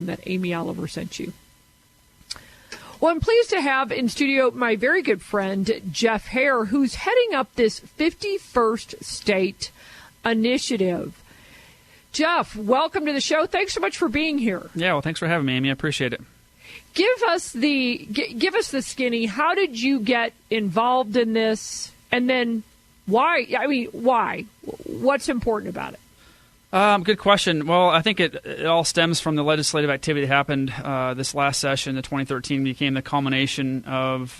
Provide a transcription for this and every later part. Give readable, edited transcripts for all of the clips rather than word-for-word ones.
that Amy Oliver sent you. Well, I'm pleased to have in studio my very good friend, Jeff Hare, who's heading up this 51st State Initiative. Jeff, welcome to the show. Thanks so much for being here. Yeah, well, thanks for having me, Amy. I appreciate it. Give us the skinny. How did you get involved in this? And then why? I mean, why? What's important about it? Good question. Well, I think it all stems from the legislative activity that happened this last session. The 2013 became the culmination of,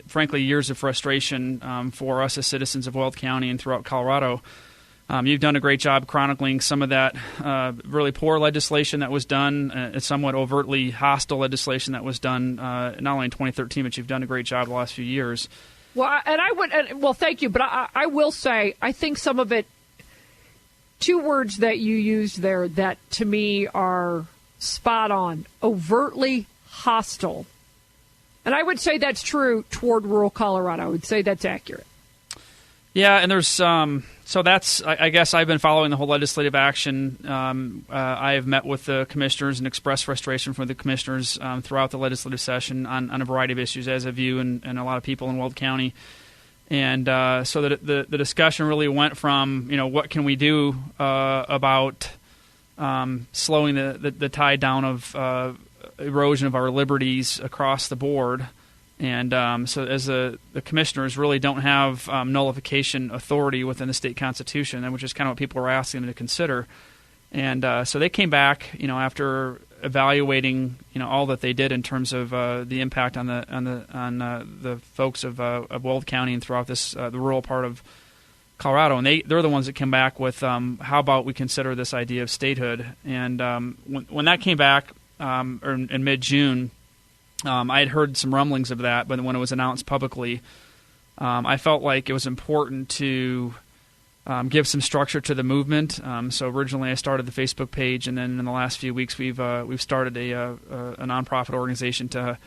frankly, years of frustration for us as citizens of Weld County and throughout Colorado. You've done a great job chronicling some of that really poor legislation that was done, somewhat overtly hostile legislation that was done not only in 2013, but you've done a great job the last few years. Well, thank you. But I will say, I think some of it, two words that you used there that to me are spot on, overtly hostile. And I would say that's true toward rural Colorado. I would say that's accurate. Yeah, and there's so that's I guess I've been following the whole legislative action. I have met with the commissioners and expressed frustration from the commissioners throughout the legislative session on a variety of issues, as have you and a lot of people in Weld County. And so the discussion really went from, what can we do about slowing the tide down of erosion of our liberties across the board. And so as the commissioners really don't have nullification authority within the state constitution, which is kind of what people were asking them to consider. And so they came back, after evaluating, all that they did in terms of the impact on the folks of Weld County and throughout this the rural part of Colorado, and they're the ones that came back with how about we consider this idea of statehood. And when that came back in mid-June, I had heard some rumblings of that, but when it was announced publicly, I felt like it was important to give some structure to the movement. So originally I started the Facebook page, and then in the last few weeks we've started a nonprofit organization to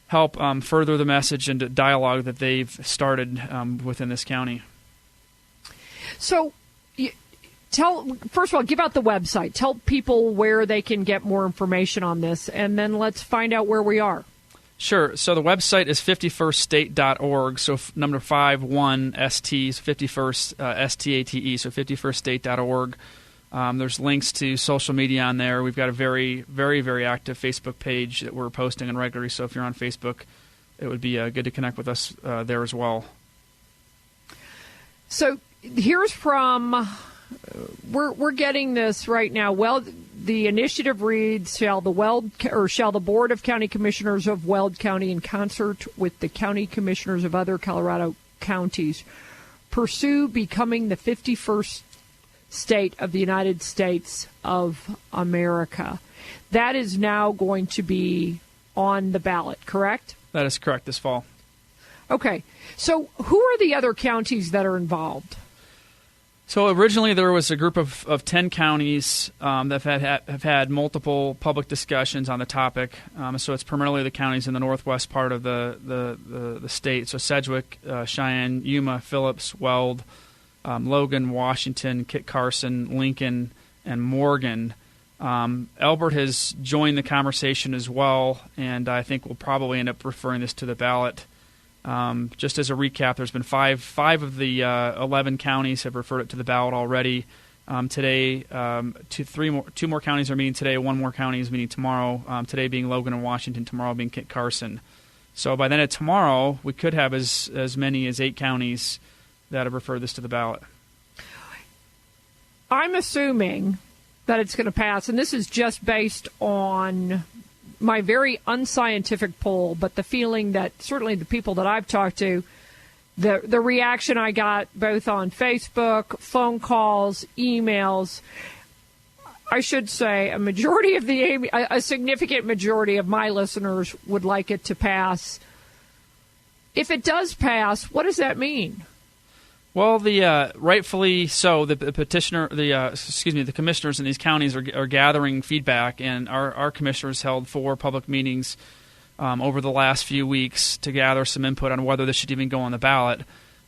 help further the message and the dialogue that they've started within this county. So first of all, give out the website. Tell people where they can get more information on this, and then let's find out where we are. Sure. So the website is 51ststate.org. So number 51ST, 51st STATE. So 51ststate.org. There's links to social media on there. We've got a very, very, very active Facebook page that we're posting on regularly. So if you're on Facebook, it would be good to connect with us there as well. So here's from. We're getting this right now. Well, the initiative reads: Shall the Board of County Commissioners of Weld County, in concert with the county commissioners of other Colorado counties, pursue becoming the 51st state of the United States of America? That is now going to be on the ballot, correct? That is correct, this fall. Okay. So who are the other counties that are involved? So originally there was a group of 10 counties that have had multiple public discussions on the topic. So it's primarily the counties in the northwest part of the state. So Sedgwick, Cheyenne, Yuma, Phillips, Weld, Logan, Washington, Kit Carson, Lincoln, and Morgan. Elbert has joined the conversation as well, and I think we'll probably end up referring this to the ballot. Just as a recap, there's been five of the 11 counties have referred it to the ballot already. Today, two more counties are meeting today. One more county is meeting tomorrow. Today being Logan and Washington, tomorrow being Kit Carson. So by then at tomorrow, we could have as many as 8 counties that have referred this to the ballot. I'm assuming that it's going to pass, and this is just based on my very unscientific poll, but the feeling that certainly the people that I've talked to, the reaction I got both on Facebook, phone calls, emails, I should say a significant majority of my listeners would like it to pass. If it does pass, what does that mean? Well, rightfully so, the commissioners in these counties are gathering feedback, and our commissioners held 4 public meetings over the last few weeks to gather some input on whether this should even go on the ballot,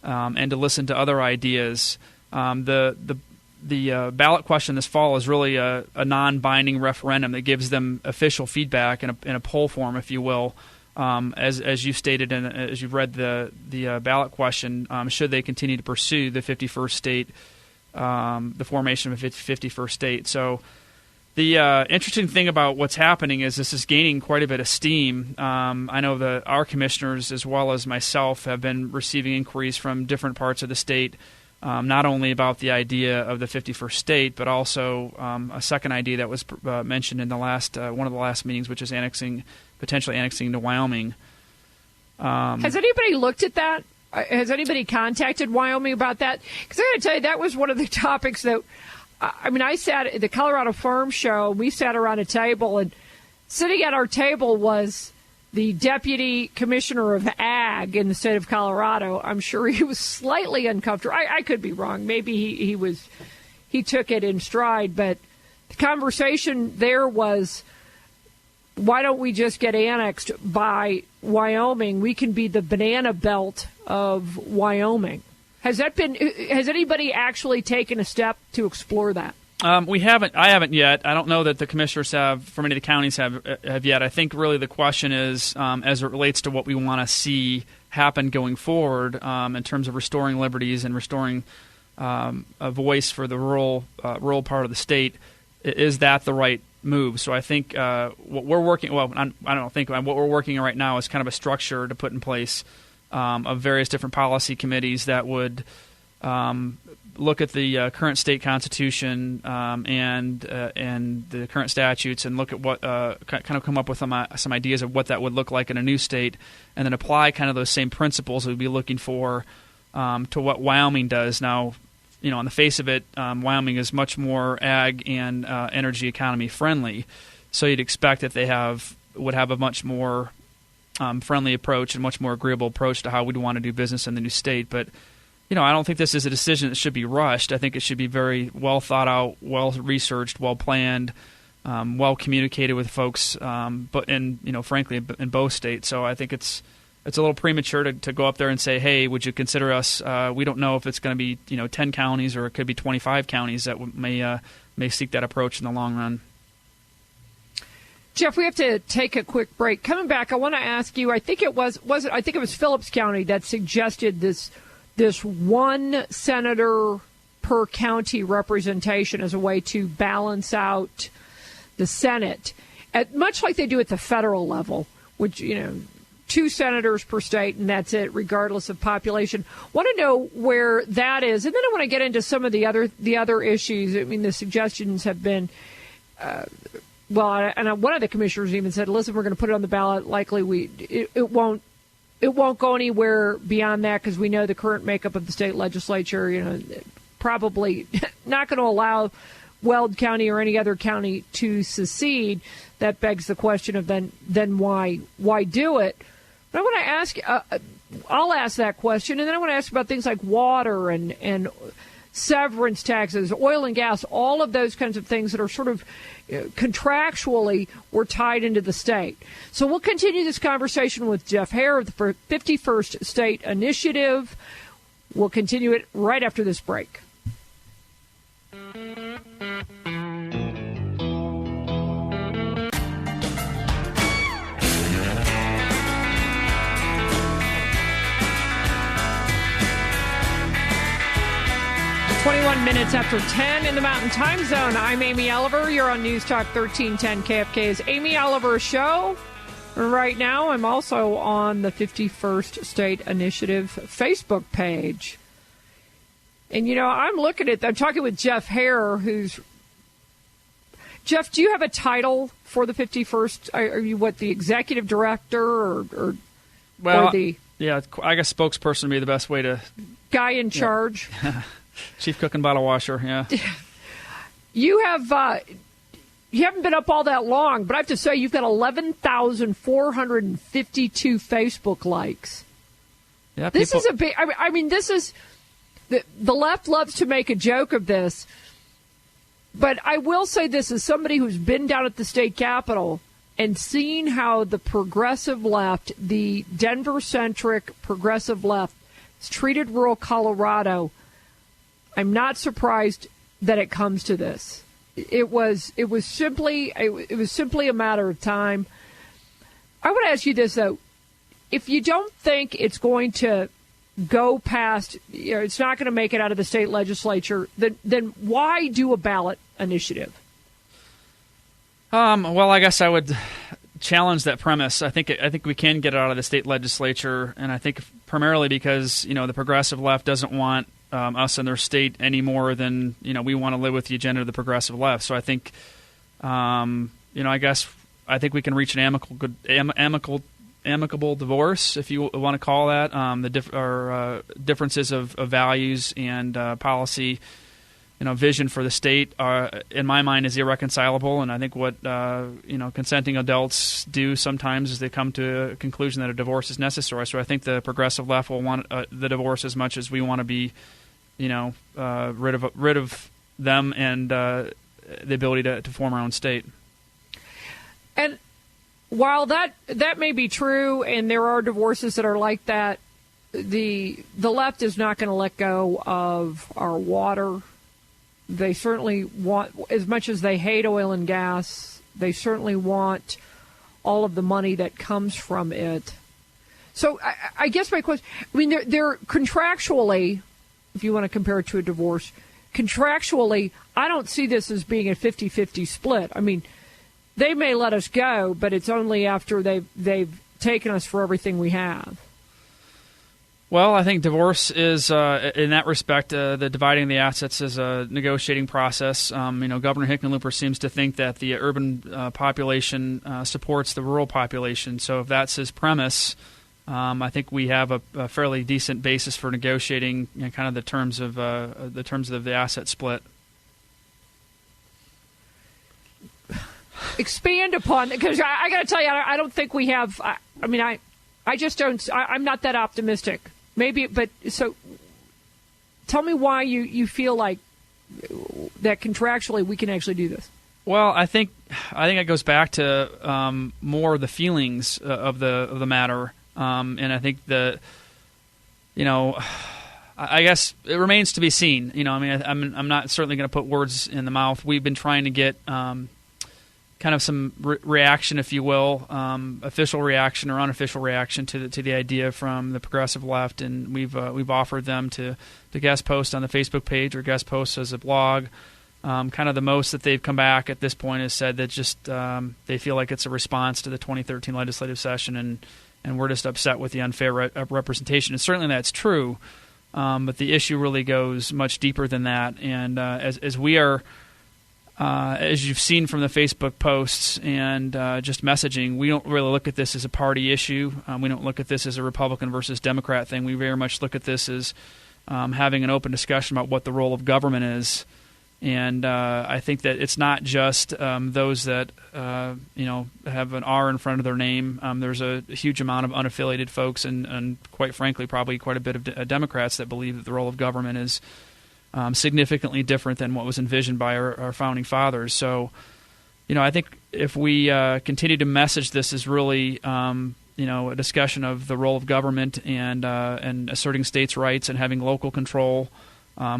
and to listen to other ideas. The ballot question this fall is really a non-binding referendum that gives them official feedback in a poll form, if you will. As you stated and as you've read the ballot question, should they continue to pursue the 51st state, the formation of a 51st state? So the interesting thing about what's happening is this is gaining quite a bit of steam. I know that our commissioners, as well as myself, have been receiving inquiries from different parts of the state, not only about the idea of the 51st state, but also a second idea that was mentioned in the last one of the last meetings, which is potentially annexing to Wyoming. Has anybody looked at that? Has anybody contacted Wyoming about that? Because I got to tell you, that was one of the topics that, I sat at the Colorado Farm Show. We sat around a table, and sitting at our table was the Deputy Commissioner of Ag in the state of Colorado. I'm sure he was slightly uncomfortable. I could be wrong. Maybe he took it in stride, but the conversation there was, why don't we just get annexed by Wyoming? We can be the banana belt of Wyoming. Has anybody actually taken a step to explore that? We haven't. I haven't yet. I don't know that the commissioners have, from any of the counties have yet. I think really the question is, as it relates to what we want to see happen going forward, in terms of restoring liberties and restoring a voice for the rural part of the state, is that the right move? So I think what we're working. Well, I don't think what we're working on right now is kind of a structure to put in place of various different policy committees that would look at the current state constitution and the current statutes, and look at what kind of come up with some ideas of what that would look like in a new state, and then apply kind of those same principles we'd be looking for to what Wyoming does now. On the face of it, Wyoming is much more ag and energy economy friendly, so you'd expect that they would have a much more friendly approach and much more agreeable approach to how we'd want to do business in the new state. But I don't think this is a decision that should be rushed. I think it should be very well thought out, well researched, well planned, well communicated with folks, but frankly, in both states. So I think it's a little premature to go up there and say, hey, would you consider us? We don't know if it's going to be 10 counties or it could be 25 counties that may seek that approach in the long run. Jeff, we have to take a quick break. Coming back, I want to ask you. I think it was Phillips County that suggested this one senator per county representation as a way to balance out the Senate, much like they do at the federal level, which 2 senators per state, and that's it, regardless of population. Want to know where that is, and then I want to get into some of the other issues. The suggestions have been, and one of the commissioners even said, "Listen, we're going to put it on the ballot. Likely, it won't go anywhere beyond that because we know the current makeup of the state legislature. Probably not going to allow Weld County or any other county to secede." That begs the question of then why do it? But I want to ask, I'll ask that question, and then I want to ask about things like water and severance taxes, oil and gas, all of those kinds of things that are sort of contractually were tied into the state. So we'll continue this conversation with Jeff Hare of the 51st State Initiative. We'll continue it right after this break. Minutes after 10 in the Mountain Time Zone. I'm Amy Oliver. You're on News Talk 1310 KFKA's Amy Oliver Show. Right now, I'm also on the 51st State Initiative Facebook page. And, I'm talking with Jeff Hare, Jeff, do you have a title for the 51st? Are you the executive director or the... Yeah, I guess spokesperson would be the best way to... Guy in charge? Chief cook and bottle washer, yeah. You haven't been up all that long, but I have to say you've got 11,452 Facebook likes. Yeah, this is a big. This is the left loves to make a joke of this, but I will say this as somebody who's been down at the state capitol and seen how the progressive left, the Denver-centric progressive left, has treated rural Colorado. I'm not surprised that it comes to this. It was simply a matter of time. I would ask you this, though. If you don't think it's going to go past, it's not going to make it out of the state legislature, then why do a ballot initiative? Well, I guess I would challenge that premise. I think we can get it out of the state legislature, and I think primarily because the progressive left doesn't want us in their state any more than we want to live with the agenda of the progressive left. So I think I think we can reach an amicable divorce, if you want to call that. Differences of values and policy, vision for the state in my mind, is irreconcilable. And I think what consenting adults do sometimes is they come to a conclusion that a divorce is necessary. So I think the progressive left will want the divorce as much as we want to be, rid of them and the ability to form our own state. And while that may be true, and there are divorces that are like that, the left is not going to let go of our water. They certainly want, as much as they hate oil and gas, they certainly want all of the money that comes from it. So I guess my question, they're contractually, if you want to compare it to a divorce, contractually, I don't see this as being a 50-50 split. They may let us go, but it's only after they've taken us for everything we have. Well, I think divorce is, in that respect, the dividing the assets is a negotiating process. Governor Hickenlooper seems to think that the urban population supports the rural population. So if that's his premise, I think we have a fairly decent basis for negotiating kind of the terms of the asset split. Expand upon, because I got to tell you, I don't think we have. I just don't. I'm not that optimistic. Maybe, but so tell me why you feel like that contractually we can actually do this. Well, I think it goes back to more the feelings of the matter, and I think I guess it remains to be seen. I'm not certainly going to put words in the mouth. We've been trying to get kind of some reaction, if you will, official reaction or unofficial reaction to the idea from the progressive left, and we've offered them to guest post on the Facebook page or guest post as a blog. Kind of the most that they've come back at this point is said that just they feel like it's a response to the 2013 legislative session, and we're just upset with the unfair representation. And certainly that's true, but the issue really goes much deeper than that. And as we are. As you've seen from the Facebook posts and just messaging, we don't really look at this as a party issue. We don't look at this as a Republican versus Democrat thing. We very much look at this as having an open discussion about what the role of government is. And I think that it's not just those that have an R in front of their name. There's a huge amount of unaffiliated folks and quite frankly, probably quite a bit of Democrats that believe that the role of government is significantly different than what was envisioned by our founding fathers. So, I think if we continue to message this as really, a discussion of the role of government and asserting states' rights and having local control,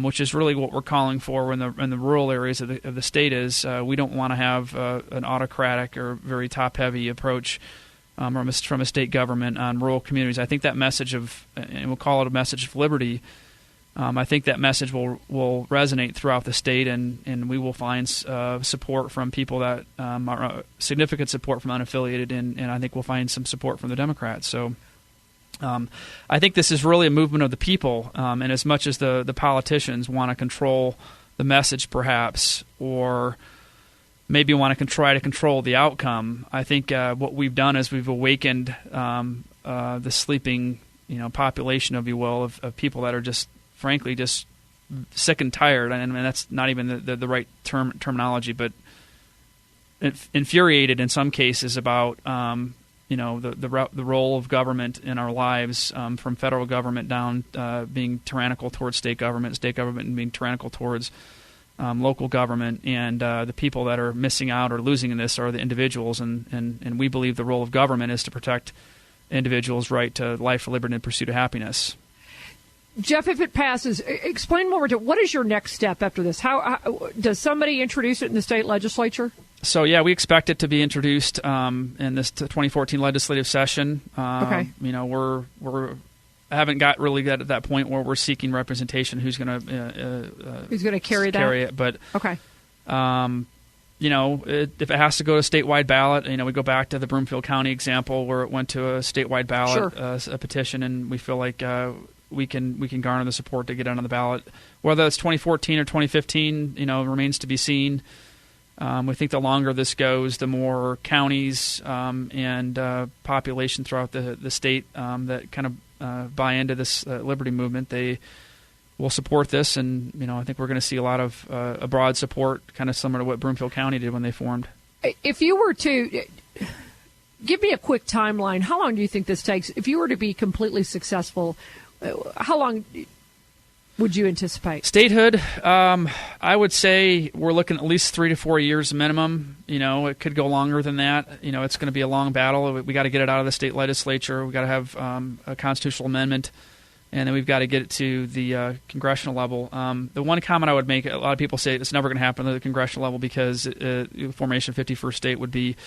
which is really what we're calling for in the rural areas of the state, is we don't want to have an autocratic or very top-heavy approach from a state government on rural communities. I think that message and we'll call it a message of liberty. I think that message will resonate throughout the state, and we will find support from people that are significant support from unaffiliated, and I think we'll find some support from the Democrats. So I think this is really a movement of the people, and as much as the politicians want to control the message perhaps, or maybe want to try to control the outcome, I think what we've done is we've awakened the sleeping population, if you will, of people that are just frankly just sick and tired, and that's not even the right terminology, but infuriated in some cases about the role of government in our lives, from federal government down being tyrannical towards state government being tyrannical towards local government, and the people that are missing out or losing in this are the individuals, and we believe the role of government is to protect individuals' right to life, liberty, and pursuit of happiness. Jeff, if it passes, explain more. What is your next step after this? How does somebody introduce it in the state legislature? So, yeah, we expect it to be introduced in this 2014 legislative session. Okay. We're haven't got really got at that point where we're seeking representation. Who's going to carry it? But okay. If it has to go to statewide ballot, we go back to the Broomfield County example where it went to a statewide ballot, sure. A petition, and we feel like we can garner the support to get it on the ballot. Whether it's 2014 or 2015, remains to be seen. We think the longer this goes, the more counties and population throughout the state that kind of buy into this liberty movement, they will support this. And, I think we're going to see a lot of a broad support, kind of similar to what Broomfield County did when they formed. If you were to give me a quick timeline, how long do you think this takes? If you were to be completely successful, how long would you anticipate? Statehood, I would say we're looking at least 3 to 4 years minimum. It could go longer than that. It's going to be a long battle. We got to get it out of the state legislature. We got to have a constitutional amendment, and then we've got to get it to the congressional level. The one comment I would make: a lot of people say it's never going to happen at the congressional level because formation of 51st state would be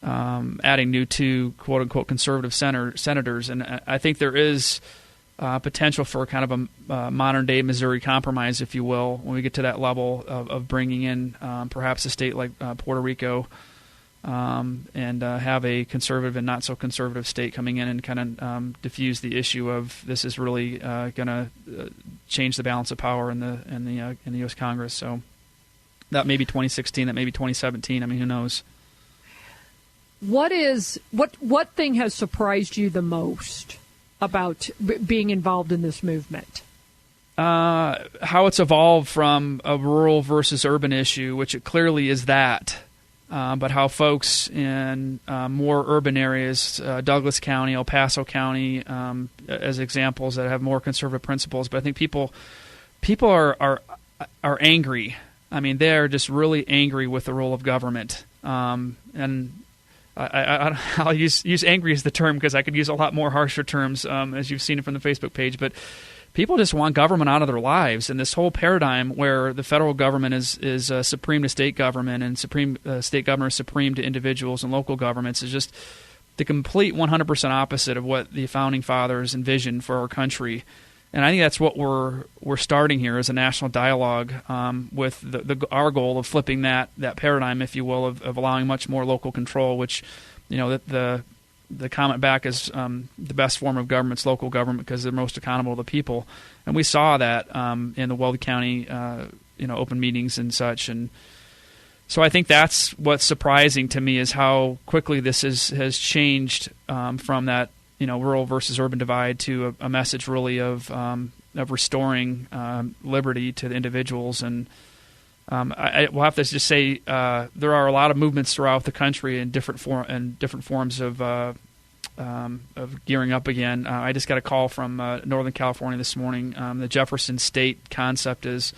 adding new to quote unquote conservative senators, and I think there is potential for kind of a modern-day Missouri compromise, if you will, when we get to that level of bringing in perhaps a state like Puerto Rico and have a conservative and not-so-conservative state coming in and kind of diffuse the issue of this is really going to change the balance of power in the U.S. Congress. So that may be 2016, that may be 2017. I mean, who knows? What thing has surprised you the most about being involved in this movement? How it's evolved from a rural versus urban issue, which it clearly is that, but how folks in more urban areas, Douglas County, El Paso County, as examples that have more conservative principles. But I think people are angry. I mean, they're just really angry with the role of government, and I'll use angry as the term because I could use a lot more harsher terms, as you've seen it from the Facebook page. But people just want government out of their lives, and this whole paradigm where the federal government is supreme to state government and state government is supreme to individuals and local governments is just the complete 100% opposite of what the founding fathers envisioned for our country. And I think that's what we're starting here as a national dialogue with our goal of flipping that paradigm, if you will, of allowing much more local control, which, the comment back is the best form of government's local government because they're most accountable to the people. And we saw that in the Weld County, open meetings and such. And so I think that's what's surprising to me is how quickly this has changed from that rural versus urban divide to a message really of restoring liberty to the individuals. And I will have to just say there are a lot of movements throughout the country in different forms of gearing up again. I just got a call from Northern California this morning. The Jefferson State concept is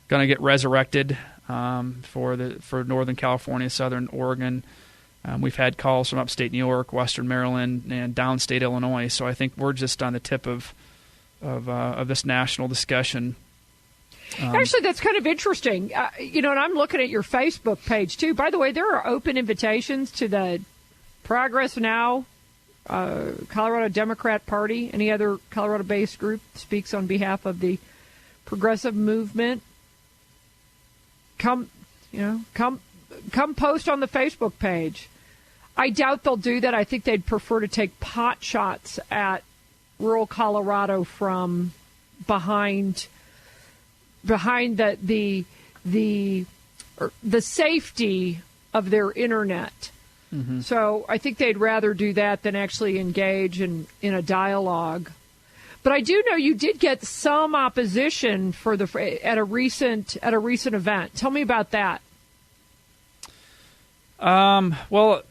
going to get resurrected for Northern California, Southern Oregon. We've had calls from upstate New York, Western Maryland, and downstate Illinois. So I think we're just on the tip of this national discussion. Actually, that's kind of interesting. And I'm looking at your Facebook page too. By the way, there are open invitations to the Progress Now Colorado Democrat Party. Any other Colorado-based group speaks on behalf of the progressive movement. Come post on the Facebook page. I doubt they'll do that. I think they'd prefer to take pot shots at rural Colorado from behind the safety of their internet. Mm-hmm. So I think they'd rather do that than actually engage in a dialogue. But I do know you did get some opposition at a recent event. Tell me about that. Well,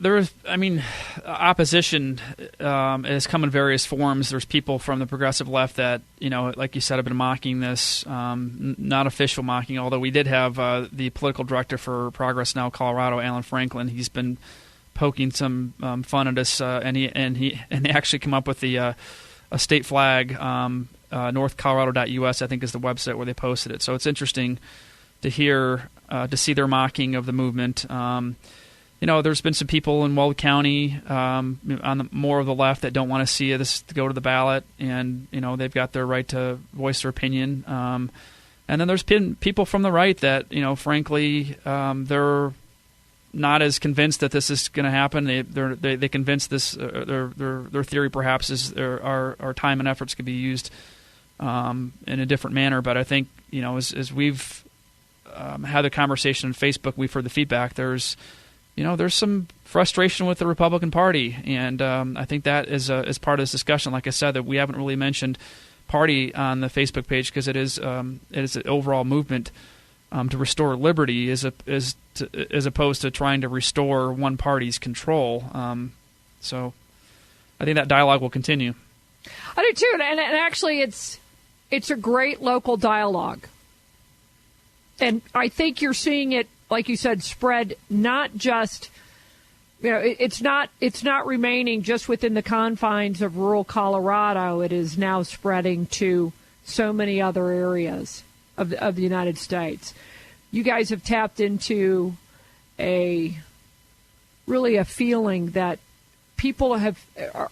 opposition has come in various forms. There's people from the progressive left that, like you said, have been mocking this, not official mocking, although we did have the political director for Progress Now Colorado, Alan Franklin. He's been poking some fun at us, and they actually come up with the a state flag. NorthColorado.us, I think, is the website where they posted it. So it's interesting to see their mocking of the movement. There's been some people in Weld County on the more of the left that don't want to see this to go to the ballot, and they've got their right to voice their opinion. And then there's been people from the right that frankly, they're not as convinced that this is going to happen. They convinced this. Their theory perhaps is our time and efforts could be used in a different manner. But I think as we've had the conversation on Facebook, we've heard the feedback. There's some frustration with the Republican Party, and I think that is part of this discussion. Like I said, that we haven't really mentioned party on the Facebook page because it is an overall movement to restore liberty, as opposed to trying to restore one party's control. So I think that dialogue will continue. I do too, and actually, it's a great local dialogue, and I think you're seeing it, like you said, spread not just, it's not remaining just within the confines of rural Colorado. It is now spreading to so many other areas of the United States. You guys have tapped into a feeling that people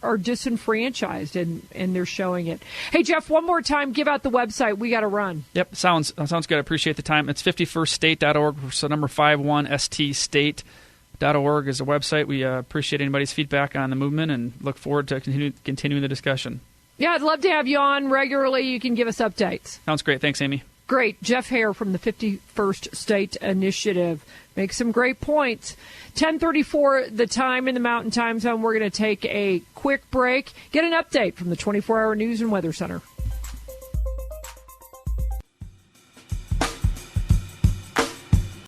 are disenfranchised, and they're showing it. Hey, Jeff, one more time, give out the website. We got to run. Yep, sounds good. I appreciate the time. It's 51ststate.org, so number 51ststate.org is the website. We appreciate anybody's feedback on the movement and look forward to continuing the discussion. Yeah, I'd love to have you on regularly. You can give us updates. Sounds great. Thanks, Amy. Great. Jeff Hare from the 51st State Initiative makes some great points. 10:34 the time in the Mountain Time Zone. We're going to take a quick break, get an update from the 24-hour News and Weather Center.